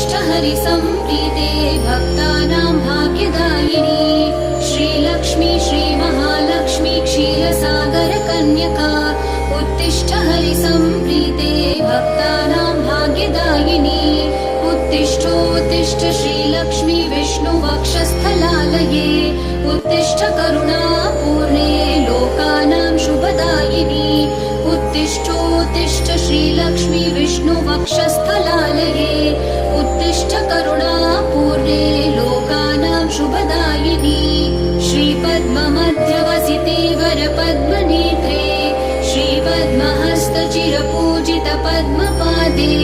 उत्तिष्ठ हरिसम्प्रीते भक्तानां भाग्यदायिनी श्रीलक्ष्मी श्रीमहालक्ष्मी क्षीरसागरकन्यका उत्तिष्ठ हरिसम्प्रीते भक्तानां भाग्यदायिनी उत्तिष्ठोत्तिष्ठ श्रीलक्ष्मी विष्णुवक्षस्थलालये उत्तिष्ठ करुणापूर्णे लोकानां शुभदायिनी उत्तिष्ठोत्तिष्ठ श्रीलक्ष्मी विष्णुवक्षस्थलालये उत्तिष्ठ करुणापूर्णे लोकानां शुभदायिनी श्रीपद्ममध्यवसिते वरपद्मनेत्रे श्रीपद्महस्तचिरपूजित पद्मपादे